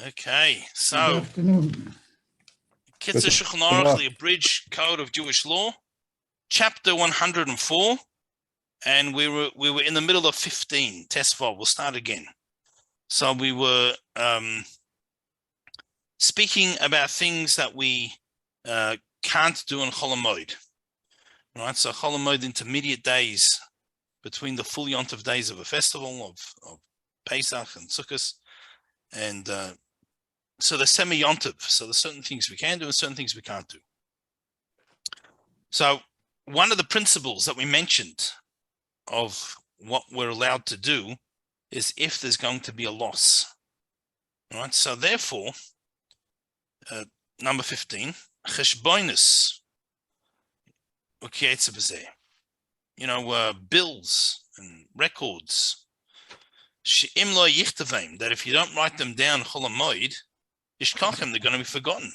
Okay, Good so afternoon. Kitzur Shulchan Aruch, the Abridged Code of Jewish Law, chapter 104, and we were in the middle of 15. Tesvav. We'll start again. So we were speaking about things that we can't do in Chol HaMoed. Right, so Chol HaMoed, intermediate days between the full Yontif days of a festival of Pesach and Sukkot, and so the semi-Yontif. So there's certain things we can do and certain things we can't do. So one of the principles that we mentioned of what we're allowed to do is if there's going to be a loss. All right, so therefore, number 15, cheshboinus, bills and records, she'im lo yichtavim, that if you don't write them down chol hamoed, ishkachem, they're going to be forgotten.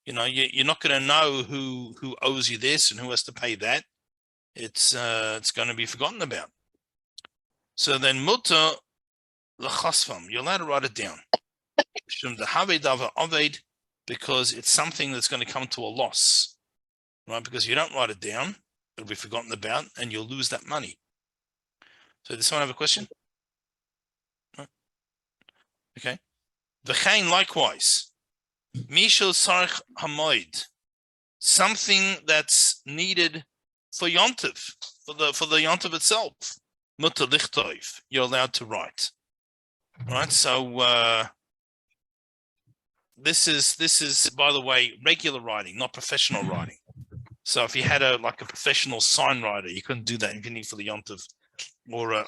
You know, you're not going to know who owes you this and who has to pay that. It's going to be forgotten about. So then mutter l'chasvam, you're allowed to write it down. Because it's something that's going to come to a loss, right? Because you don't write it down, it'll be forgotten about, and you'll lose that money. So does someone have a question? Okay. V'chein likewise. Mishal sarich hamoed, something that's needed for Yontif, for the Yontif itself. Mutter lichtov, you're allowed to write. All right. So this is by the way regular writing, not professional writing. So if you had a professional sign writer, you couldn't do that if you need for the Yontif, or a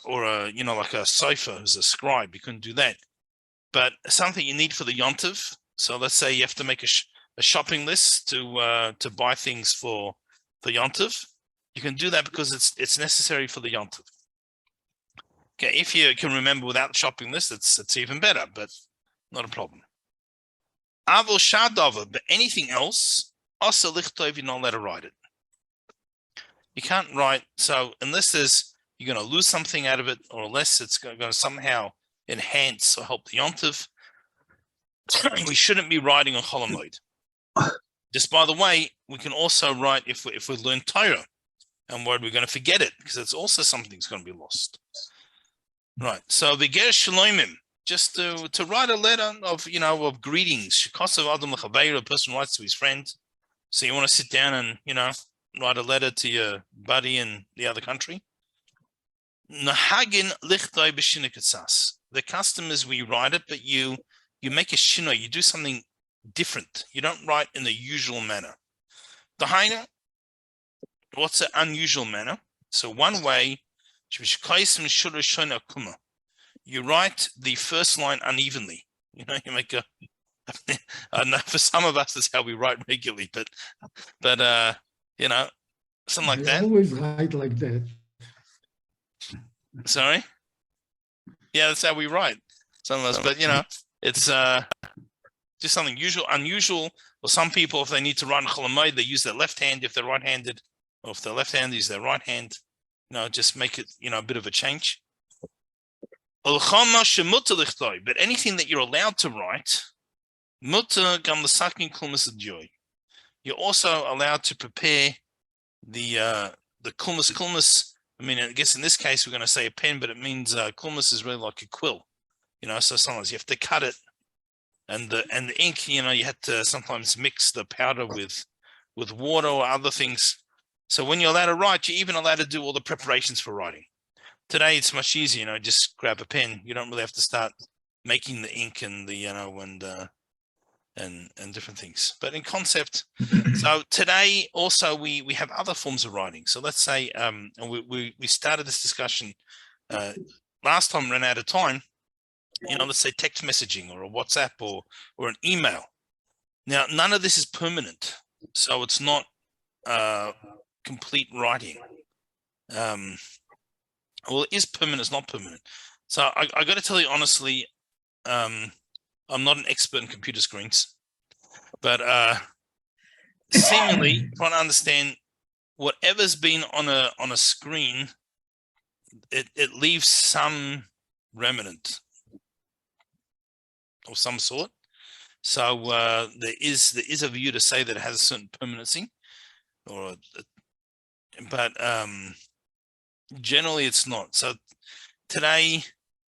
like a cipher who's a scribe, you couldn't do that. But something you need for the Yontif. So let's say you have to make a shopping list to buy things for Yontif. You can do that because it's necessary for the Yontif. Okay, if you can remember without the shopping list, it's even better, but not a problem. Avol shadava, but anything else, asa lichtov, you're not allowed to write it. You can't write, so unless you're going to lose something out of it, or unless it's going to somehow enhance or help the Yontif, we shouldn't be writing on Chol HaMoed. Just by the way, we can also write if we learn Torah, and we're going to forget it, because it's also something that's going to be lost. Right, so the Ger Shalomim, just to write a letter of greetings. A person writes to his friend. So you want to sit down and write a letter to your buddy in the other country. Nahagin lichtoi b'shinikatsas. The custom is we write it, but you make a shino. You do something different. You don't write in the usual manner. Dahaina, what's an unusual manner? So one way, you write the first line unevenly. You make a. I don't know, for some of us, that's how we write regularly, but something like that. Always write like that. Sorry. Yeah, that's how we write. Some of us, but it's just something unusual. Or some people, if they need to write in Chol HaMoed, they use their left hand. If they're right-handed, or if they're left-handed, use their right hand. Just make it a bit of a change. But anything that you're allowed to write, mutter gam l'sakin kulmas adjoy. You're also allowed to prepare the kulmas. I mean, I guess in this case we're going to say a pen, but it means kulmas is really like a quill. So sometimes you have to cut it, and the ink. You had to sometimes mix the powder with water or other things. So when you're allowed to write, you're even allowed to do all the preparations for writing. Today it's much easier, just grab a pen. You don't really have to start making the ink and the and different things. But in concept, so today also we have other forms of writing. So let's say and we started this discussion last time, ran out of time. Let's say text messaging or a WhatsApp or an email. Now none of this is permanent, so it's not complete writing. Well, it is permanent, it's not permanent. So I got to tell you honestly, I'm not an expert in computer screens, but seemingly trying to understand whatever's been on a screen, it leaves some remnant. of some sort. So there is a view to say that it has a certain permanency, but generally it's not. So today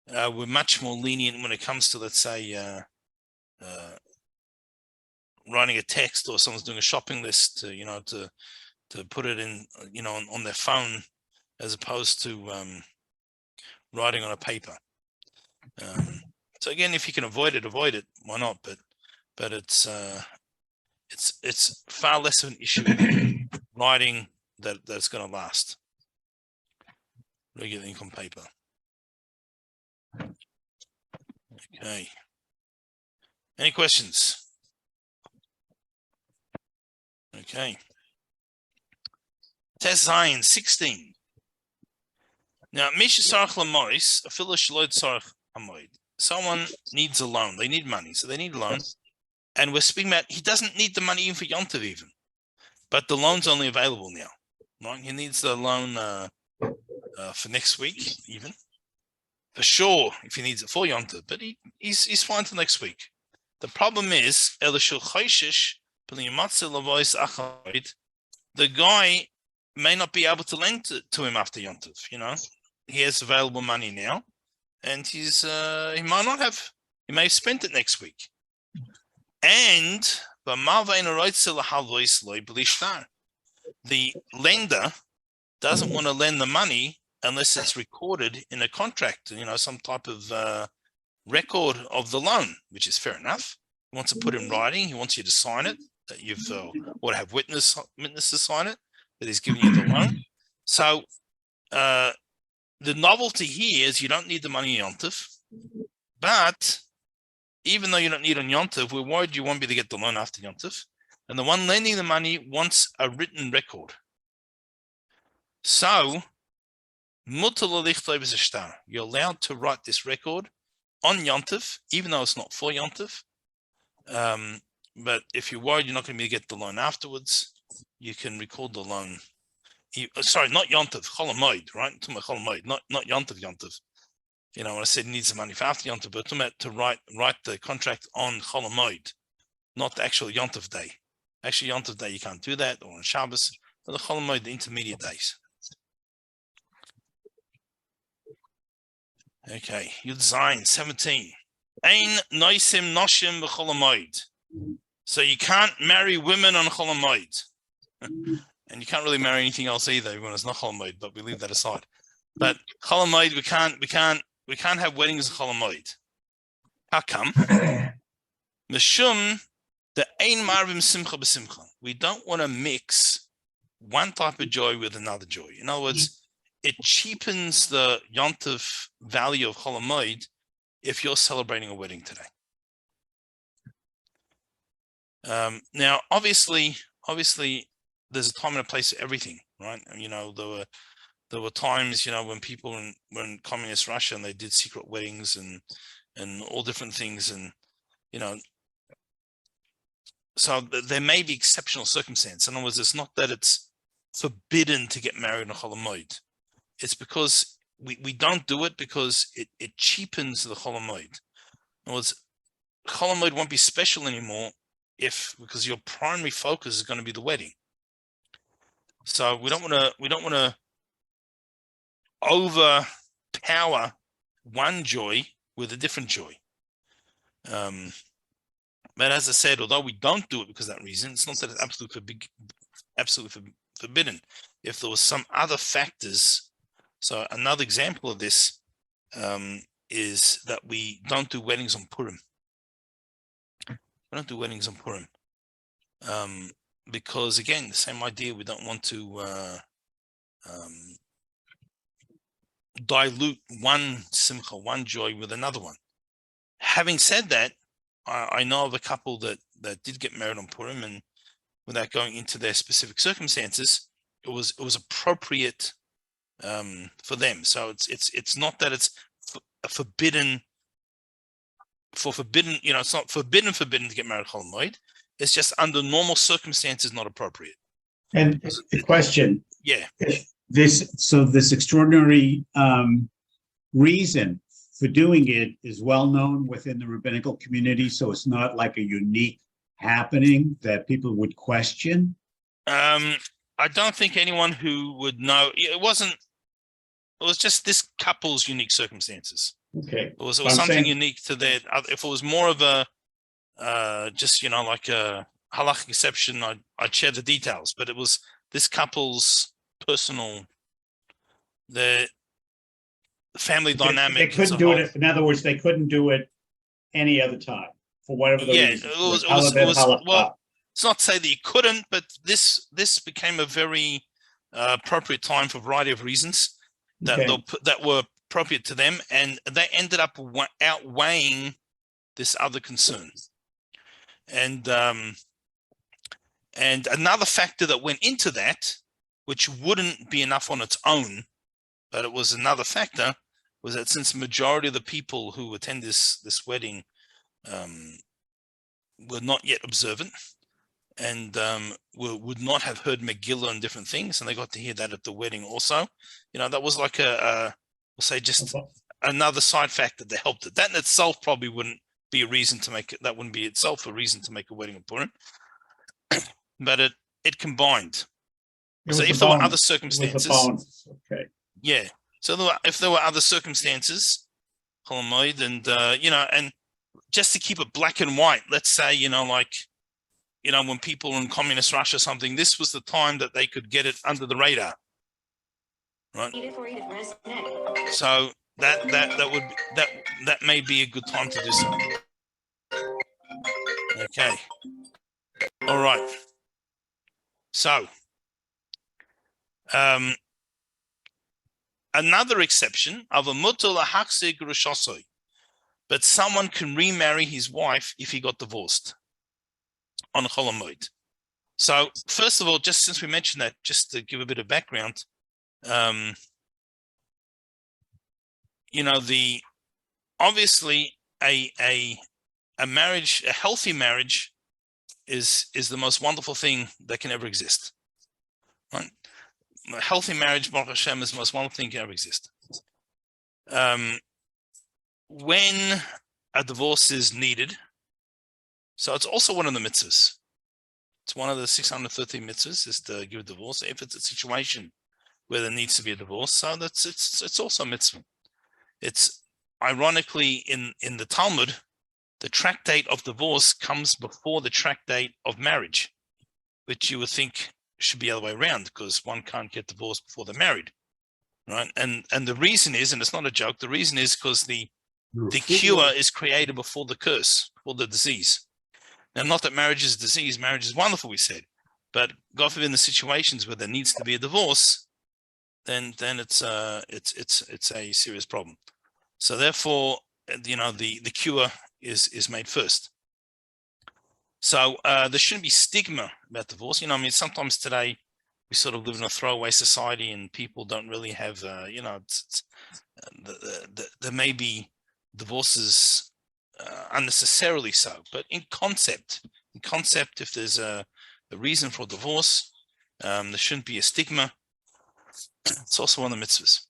we're much more lenient when it comes to, let's say, writing a text, or someone's doing a shopping list to put it in on their phone, as opposed to writing on a paper. So again, if you can avoid it, why not? But it's far less of an issue writing that's going to last. Regular ink on paper. Okay. Any questions? Okay. Test Zion 16. Now, someone needs a loan. They need money, so they need a loan. And we're speaking about, he doesn't need the money even for Yom Tov even, but the loan's only available now, right? He needs the loan for next week even, for sure, if he needs it for Yom Tov, but he's fine till next week. The problem is, the guy may not be able to lend to him after Yom Tov. He has available money now, and he might not have. He may have spent it next week. And the lender doesn't want to lend the money unless it's recorded in a contract, some type of record of the loan, which is fair enough. He wants to put in writing. He wants you to sign it, that you've or to have witnesses sign it, that he's giving you the loan. So the novelty here is you don't need the money on Yom Tov, but even though you don't need on Yom Tov, we're worried you won't be able to get the loan after Yom Tov. And the one lending the money wants a written record. So, you're allowed to write this record on Yom Tov, even though it's not for Yom Tov. But if you're worried you're not going to be able to get the loan afterwards, you can record the loan. Sorry, not Yom Tov, Chol HaMoed, right? To my Chol HaMoed, not Yom Tov, Yom Tov. When I said he needs the money for after Yom Tov, but to write the contract on Chol HaMoed, not the actual Yom Tov day. Actually, Yom Tov day you can't do that, or on Shabbos, but the Chol HaMoed, the intermediate days. Okay, Yud Zayin 17. Ein noisim noshim b'Chol HaMoed. So you can't marry women on Chol HaMoed, and you can't really marry anything else either when it's not Chol HaMoed. But we leave that aside. But Chol HaMoed, we can't have weddings of Chol HaMoed. How come? Meshum the ein marvim simcha b'simcha. We don't want to mix one type of joy with another joy. In other words, it cheapens the Yom Tov value of Chol HaMoed if you're celebrating a wedding today. Now, obviously, there's a time and a place for everything, right? There were times, when people were in communist Russia and they did secret weddings and all different things, and so there may be exceptional circumstance. In other words, it's not that it's forbidden to get married on Chol HaMoed. It's because we don't do it because it cheapens the Chol HaMoed. In other words, Chol HaMoed won't be special anymore because your primary focus is going to be the wedding. So we don't want to overpower one joy with a different joy. But as I said, although we don't do it because of that reason, it's not that it's absolutely forbidden. If there was some other factors, so another example of this is that we don't do weddings on Purim. We don't do weddings on Purim because, again, the same idea. We don't want to dilute one simcha, one joy with another one. Having said that, I know of a couple that did get married on Purim, and without going into their specific circumstances, it was appropriate for them. So it's not that it's forbidden. It's not forbidden to get married Chol HaMoed. It's just under normal circumstances not appropriate. And a question. Yeah. This extraordinary reason for doing it is well known within the rabbinical community, so it's not like a unique happening that people would question? I don't think anyone who would know. It was just this couple's unique circumstances. Okay. It was I'm something saying- unique to their. If it was more of a just like a halakhic exception, I'd share the details. But it was this couple's personal, the family dynamic. They couldn't do it. In other words, they couldn't do it any other time for whatever the reason. It was well. It's not to say that you couldn't, but this became a very appropriate time for a variety of reasons that were appropriate to them, and they ended up outweighing this other concern. And another factor that went into that, which wouldn't be enough on its own, but it was another factor, was that since the majority of the people who attend this wedding were not yet observant, and would not have heard Megillah and different things, and they got to hear that at the wedding also. That was like we'll say just another side factor that helped it. That in itself probably wouldn't be a reason to make it. That wouldn't be itself a reason to make a wedding important, but it combined. So if there were other circumstances, okay, yeah. So if there were other circumstances, and and just to keep it black and white, let's say when people were in communist Russia or something, this was the time that they could get it under the radar, right? So that may be a good time to do so. Okay. All right. So another exception of a mutal haksig rushosoi, but someone can remarry his wife if he got divorced on Chol Hamoed. So first of all, just since we mentioned that, just to give a bit of background, obviously a marriage, a healthy marriage, is the most wonderful thing that can ever exist. Right? A healthy marriage, Baruch Hashem, is the most wonderful thing that can ever exist. When a divorce is needed, so it's also one of the mitzvahs. It's one of the 613 mitzvahs is to give a divorce. If it's a situation where there needs to be a divorce, so it's also a mitzvah. It's ironically in the Talmud, the tractate of divorce comes before the tractate of marriage, which you would think should be the other way around, because one can't get divorced before they're married, right? And the reason is, and it's not a joke, the reason is because the cure is created before the curse, before the disease. Now, not that marriage is a disease, marriage is wonderful, we said, but God forbid in the situations where there needs to be a divorce, then it's a serious problem. So therefore, the cure is made first. So there shouldn't be stigma about divorce. Sometimes today we sort of live in a throwaway society, and people don't really have, there may be divorces unnecessarily so, but in concept, if there's a reason for divorce, there shouldn't be a stigma. It's also one of the mitzvahs.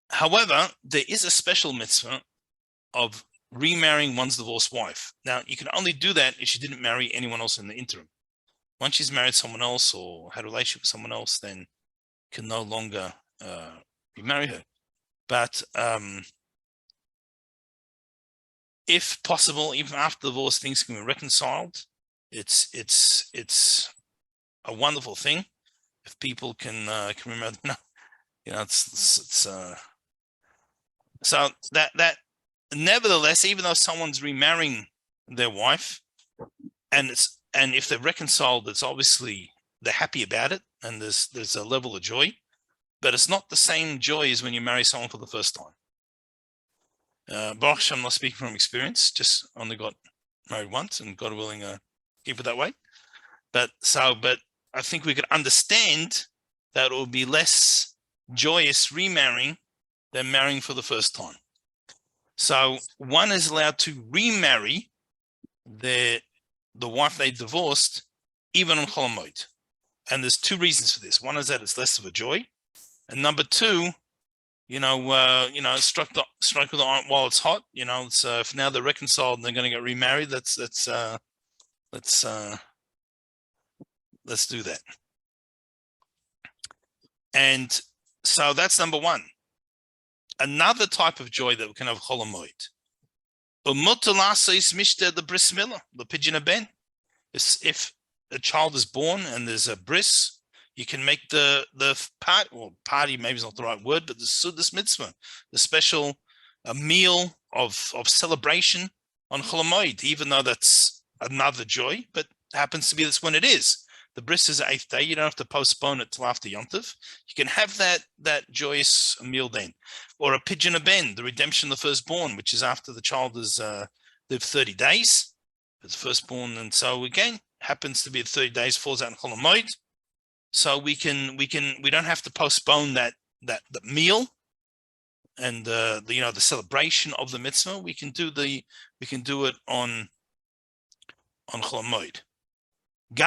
However, there is a special mitzvah of remarrying one's divorced wife. Now, you can only do that if she didn't marry anyone else in the interim. Once she's married someone else or had a relationship with someone else, then you can no longer remarry her. But if possible, even after divorce, things can be reconciled. It's a wonderful thing if people can remember. So that nevertheless, even though someone's remarrying their wife, and if they're reconciled, it's obviously they're happy about it, and there's a level of joy, but it's not the same joy as when you marry someone for the first time. Baruch Hashem, I'm not speaking from experience, just only got married once, and God willing, keep it that way. But I think we could understand that it will be less joyous remarrying than marrying for the first time. So one is allowed to remarry the wife they divorced, even on Chol Hamoed. And there's two reasons for this. One is that it's less of a joy, and number two, strike with the iron while it's hot. So if now they're reconciled and they're going to get remarried, let's do that. And so that's number one. Another type of joy that we can have Chol Hamoed. The bris milah, the pigeon ben. If a child is born and there's a bris, you can make the party maybe is not the right word, but the sudas mitzvah, the special meal of celebration on Chol Hamoed, even though that's another joy, but happens to be that's when it is. The bris is the 8th day. You don't have to postpone it till after Yom Tov. You can have that joyous meal then. Or a pigeon ben, the redemption of the firstborn, which is after the child has lived 30 days. It's firstborn, and so again happens to be 30 days, falls out in Chol Hamoed. So we don't have to postpone that meal and the celebration of the mitzvah. We can do it on Chol Hamoed. You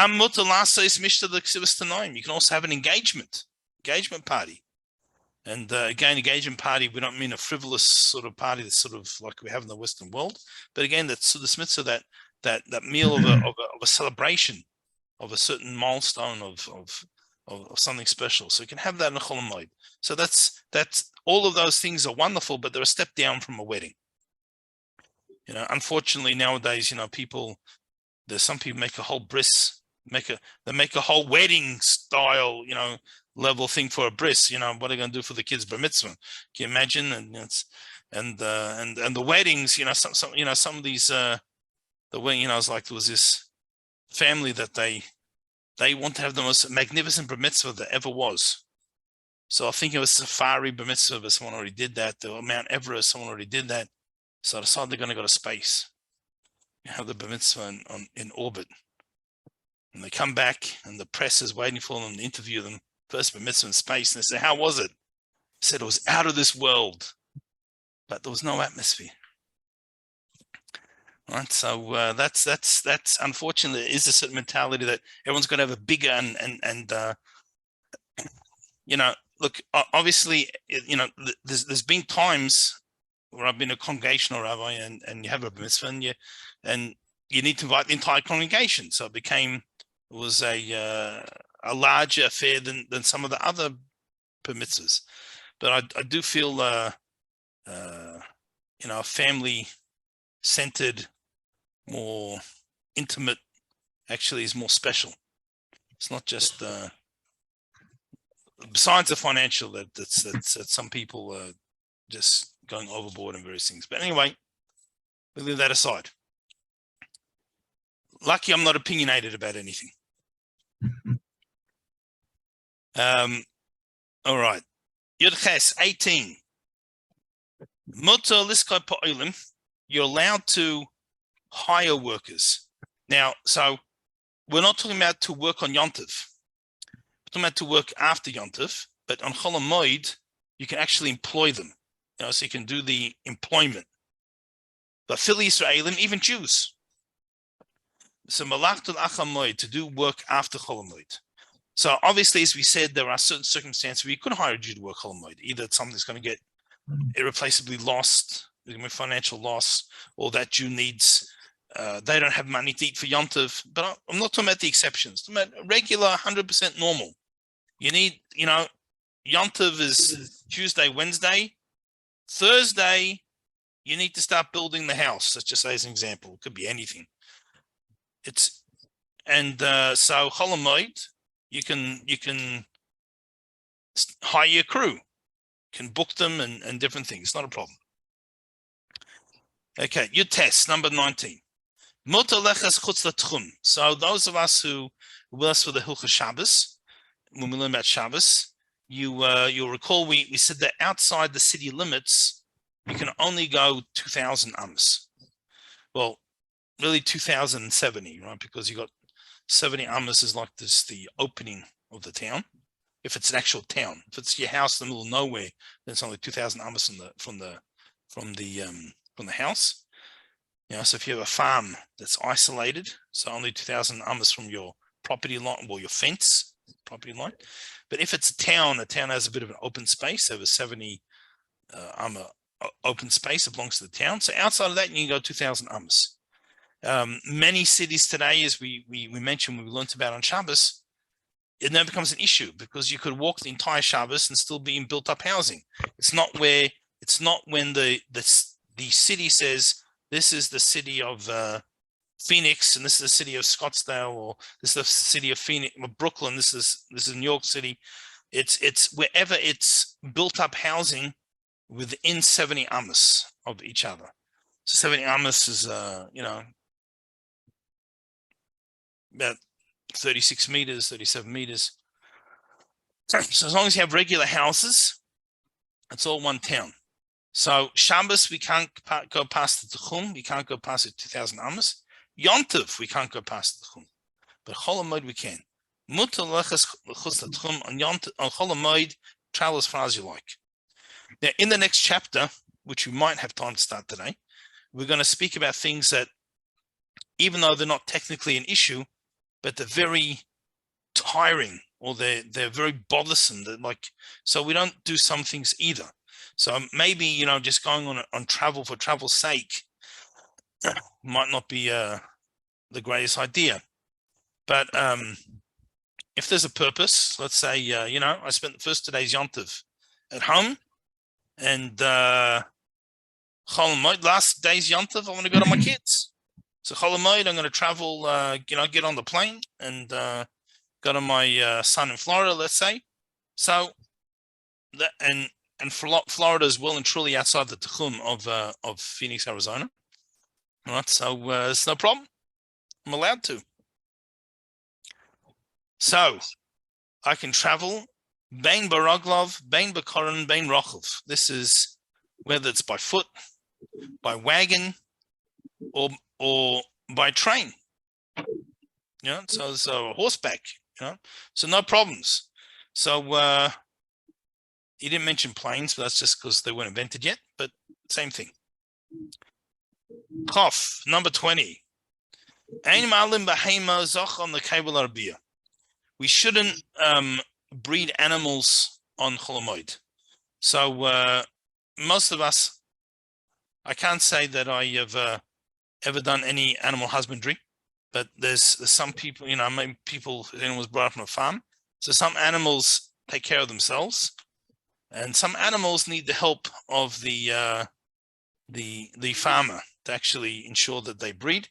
can also have an engagement party. And again, engagement party, we don't mean a frivolous sort of party that's sort of like we have in the Western world. But again, that's the mitzvah, that meal of a celebration of a certain milestone of something special. So you can have that in a Chol Hamoed. So that's all of those things are wonderful, but they're a step down from a wedding. Unfortunately nowadays, there's some people make a whole bris, make a whole wedding style, level thing for a bris. What are they going to do for the kids' bar mitzvah? Can you imagine? And the weddings, some of these the wedding, it's like there was this family that they want to have the most magnificent bar mitzvah that ever was. So I think it was Safari bar mitzvah, but someone already did that. The Mount Everest, someone already did that. So I decided they're going to go to space. Have the bar mitzvah in orbit, and they come back, and the press is waiting for them to interview them. First bar mitzvah in space, and they say, "How was it?" I said, "It was out of this world, but there was no atmosphere." Right, so that's unfortunately is a certain mentality that everyone's going to have a bigger and look, obviously, there's been times where I've been a congregational rabbi and you have a bar mitzvah and you need to invite the entire congregation. So it was a larger affair than some of the other bar mitzvahs. But I do feel a family centered, more intimate actually is more special. It's not just besides the financial that some people are just going overboard in various things. But anyway, we'll leave that aside. Lucky I'm not opinionated about anything. All right. Yud Ches 18. Mutter liskoi pa'olim. You're allowed to hire workers. Now, so we're not talking about to work on Yom Tov. We're talking about to work after Yom Tov, but on Chol Hamoed, you can actually employ them. So you can do the employment. But Philly Israelim, even Jews. So Malachtul Achamoed, to do work after Chol Hamoed. So obviously, as we said, there are certain circumstances where you could hire a Jew to work Chol Hamoed. Either something's going to get irreplaceably lost, there's going to be financial loss, or that Jew needs, they don't have money to eat for Yom Tov. But I'm not talking about the exceptions. I'm talking about regular, 100% normal. You need, Yom Tov is Tuesday, Wednesday. Thursday, you need to start building the house. Let's just say as an example. It could be anything. So Chol Hamoed, you can hire your crew, can book them and different things. Not a problem. Okay, your test number 19. So those of us who with us for the Hilchah Shabbos, when we learn about Shabbos, you'll recall we said that outside the city limits, you can only go 2,000 amos. Well, really 2,070, right? Because you got 70 amos is like this, the opening of the town. If it's an actual town, if it's your house in the middle of nowhere, then it's only 2,000 amos from the house. So if you have a farm that's isolated, so only 2,000 amos from your property line, or your fence property line. But if it's a town has a bit of an open space over 70 open space. It belongs to the town. So outside of that, you can go 2,000 amos. Many cities today, as we mentioned, we learned about on Shabbos, it now becomes an issue because you could walk the entire Shabbos and still be in built-up housing. It's not when the city says this is the city of Phoenix and this is the city of Scottsdale, or this is the city of Phoenix or Brooklyn. This is New York City. It's wherever it's built-up housing within 70 amos of each other. So 70 amos is about 36 meters, 37 meters. So as long as you have regular houses, it's all one town. So Shabbos, we can't go past the Tchum. We can't go past the 2,000 amos. Yontiv, we can't go past the Tchum. But Chol HaMoed, we can. Mutar lechas l'chus the Tchum. On Chol HaMoed, travel as far as you like. Now, in the next chapter, which we might have time to start today, we're going to speak about things that, even though they're not technically an issue, but they're very tiring, or they're very bothersome. So we don't do some things either. So maybe just going on travel for travel's sake might not be the greatest idea. But if there's a purpose, let's say I spent the first 2 days Yontiv at home, and Chol HaMoed, last day's Yontiv, I want to go to my kids. So Chol HaMoed, I'm going to travel, get on the plane and go to my son in Florida, let's say. So that and Florida is well and truly outside the Tchum of Phoenix, Arizona. All right, so it's no problem. I'm allowed to. So I can travel Bain Baraglov, Bain Bakoran, Bain Rochov. This is whether it's by foot, by wagon, or by train. So horseback. So no problems. So he didn't mention planes, but that's just because they weren't invented yet. But same thing. Chof, number 20. We shouldn't breed animals on Chol HaMoed. So most of us, I can't say that I have ever done any animal husbandry, but there's some people, maybe people who was brought up on a farm. So some animals take care of themselves, and some animals need the help of the farmer to actually ensure that they breed.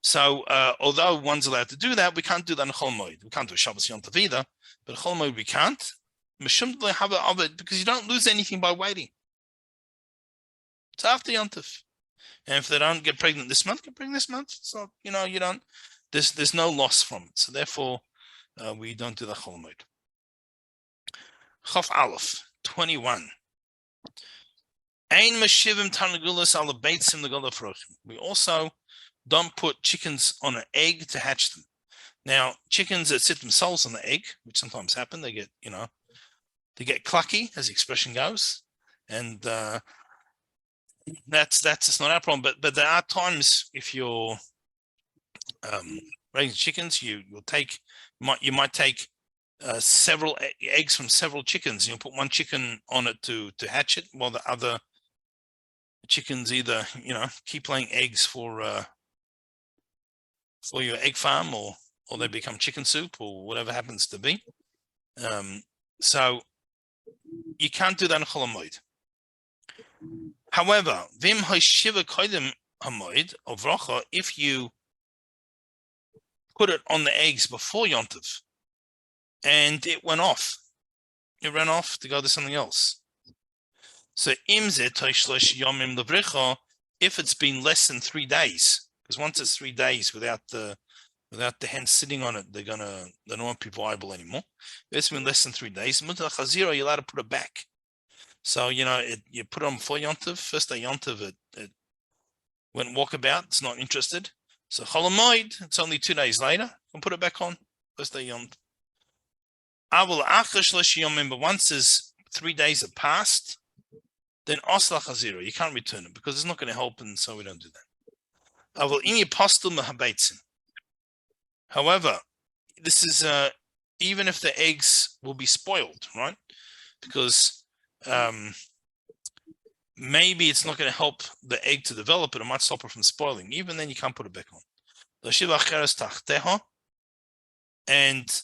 So although one's allowed to do that, we can't do that in Chol HaMoed. We can't do Shabbos Yom Tov either, but Chol HaMoed we can't. Because you don't lose anything by waiting. It's after Yom Tov. And if they don't get pregnant this month, get pregnant this month. So you don't. There's no loss from it. So therefore, we don't do the Chol HaMoed. Chof Aleph 21. Ein meshivim tarnagulas ala beitzim l'gola frochim. We also don't put chickens on an egg to hatch them. Now, chickens that sit themselves on the egg, which sometimes happen, they get clucky, as the expression goes, and that's just not our problem. But there are times if you're raising chickens, you might take several eggs from several chickens. You'll put one chicken on it to hatch it, while the other chickens either keep laying eggs for your egg farm, or they become chicken soup, or whatever happens to be. So you can't do that in Chol HaMoed. However, vim ha'shiva kodim hamoed of Rocha, if you put it on the eggs before Yom Tov and it ran off to go to something else. So imze toishlosh yomim levricha, if it's been less than 3 days, because once it's 3 days without the hen sitting on it, they don't want to be viable anymore. If it's been less than 3 days, mutar chazira, you're allowed to put it back. So you put it on before Yom Tov, first day Yom Tov, it went walkabout, it's not interested. So Chol HaMoed, it's only 2 days later, you can put it back on first day Yom Tov. But once there's 3 days have passed, then osla chazira, you can't return it because it's not going to help, and so we don't do that. However, this is even if the eggs will be spoiled, right? Because maybe it's not going to help the egg to develop, but it might stop it from spoiling. Even then, you can't put it back on. And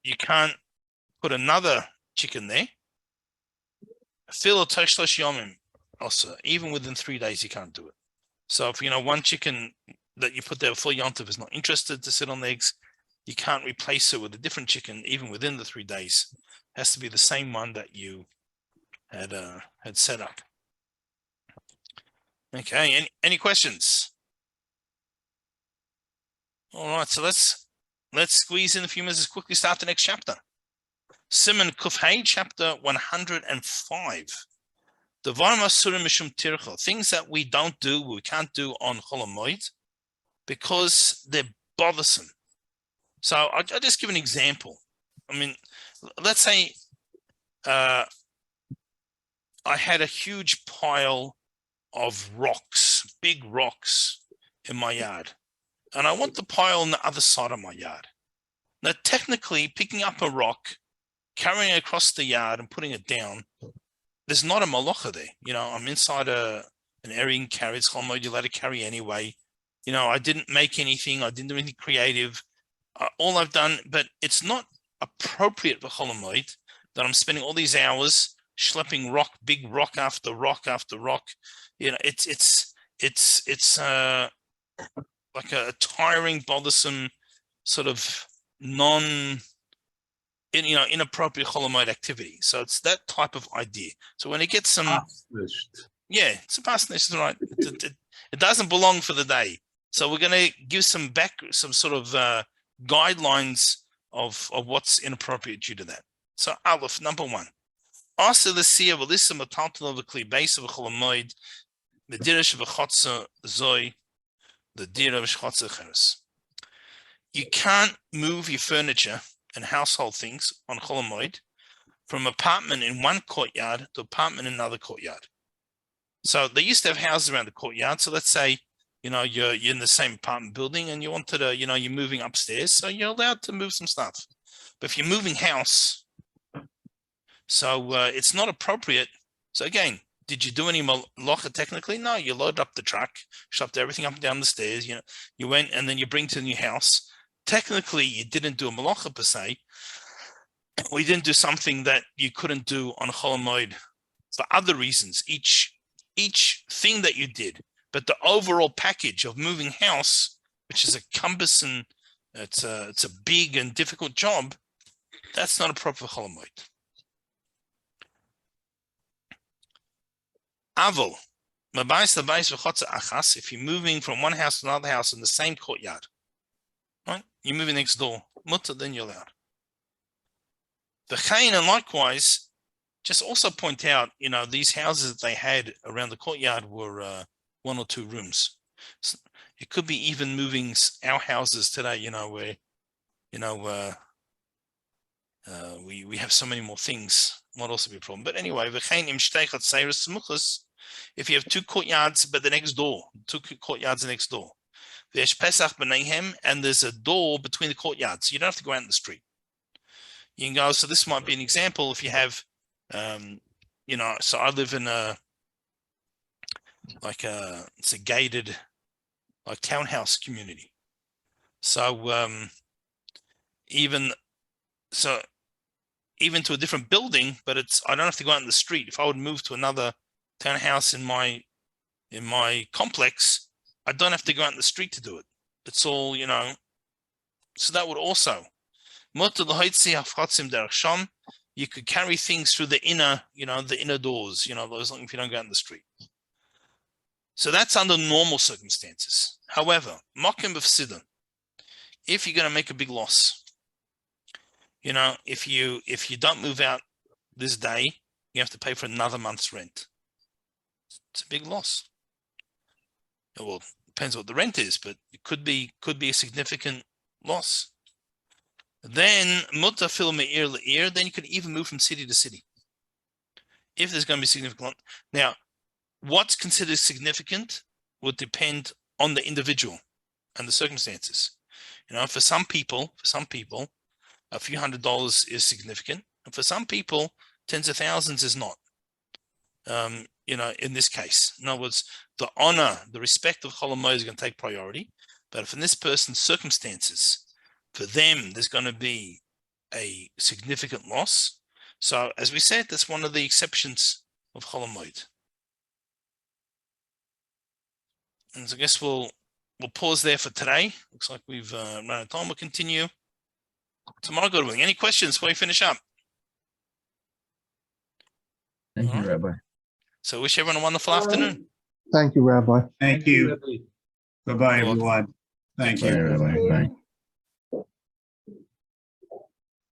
you can't put another chicken there. Also, even within 3 days, you can't do it. So if one chicken that you put there for Yontiv is not interested to sit on the eggs, you can't replace it with a different chicken even within the 3 days. It has to be the same one that you had set up. Okay, any questions? All right, so let's squeeze in a few minutes. Let's quickly start the next chapter. Siman Kufhei, chapter 105. Things that we don't do, we can't do on Chol Hamoed because they're bothersome. So I'll just give an example. I mean, let's say I had a huge pile of rocks, big rocks in my yard, and I want the pile on the other side of my yard. Now, technically, picking up a rock, carrying it across the yard and putting it down, there's not a malacha there. I'm inside an area you can carry. It's Chol Hamoed, you let it carry anyway. I didn't make anything. I didn't do anything creative. All I've done, but it's not appropriate for Chol Hamoed that I'm spending all these hours schlepping big rock after rock after rock. It's like a tiring, bothersome, sort of inappropriate Chol Hamoed activity. So it's that type of idea. So when it gets some, it's a pasnish, right? It doesn't belong for the day. So we're going to give some sort of guidelines of what's inappropriate due to that. So Aleph, number 1. Also the Sia, well, this is a matantal of the Kli base of a Chol Hamoed, the Dirish of a Chotza Zoi, the Dir of Chotza Cheres. You can't move your furniture and household things on Chol Hamoed from apartment in one courtyard to apartment in another courtyard. So they used to have houses around the courtyard. So let's say, you're in the same apartment building and you wanted to, you're moving upstairs. So you're allowed to move some stuff. But if you're moving house, so it's not appropriate. So again, did you do any malacha technically? No, you loaded up the truck, shoved everything up and down the stairs. You went and then you bring to the new house. Technically, you didn't do a malacha per se. We didn't do something that you couldn't do on Chol Hamoed for other reasons. Each thing that you did, but the overall package of moving house, which is a cumbersome, it's a big and difficult job, that's not appropriate for Chol Hamoed. Avol, if you're moving from one house to another house in the same courtyard, right? You're moving next door, mutter, then you're allowed. V'chein, and likewise, just also point out, these houses that they had around the courtyard were 1 or 2 rooms. So it could be even moving our houses today, where, we have so many more things. Might also be a problem. But anyway, if you have 2 courtyards, but the next door, 2 courtyards next door, and there's a door between the courtyards, you don't have to go out in the street. You can go. So this might be an example. If you have, so I live in it's a gated, like townhouse community. So even to a different building, but I don't have to go out in the street. If I would move to another townhouse in my complex, I don't have to go out in the street to do it. It's all, so that would also, you could carry things through the inner doors, as long as you don't go out in the street. So that's under normal circumstances. However, mokim b'fsida, if you're going to make a big loss, if you don't move out this day, you have to pay for another month's rent. It's a big loss. Well, it depends what the rent is, but it could be a significant loss. Then muta fil me'ir le'ir, then you could even move from city to city if there's going to be significant. Now, what's considered significant would depend on the individual and the circumstances. For some people, a few $100s is significant, and for some people, tens of thousands is not. in this case. In other words, the honor, the respect of Chol Hamoed is going to take priority. But if in this person's circumstances, for them, there's going to be a significant loss. So as we said, that's one of the exceptions of Chol Hamoed. And so I guess we'll pause there for today. Looks like we've run out of time. We'll continue tomorrow. God willing. Any questions before we finish up? Thank you, Rabbi. So wish everyone a wonderful afternoon. Thank you, Rabbi. Thank you. Bye-bye, You're welcome. everyone. Thank Thank you. Bye, Rabbi. Bye.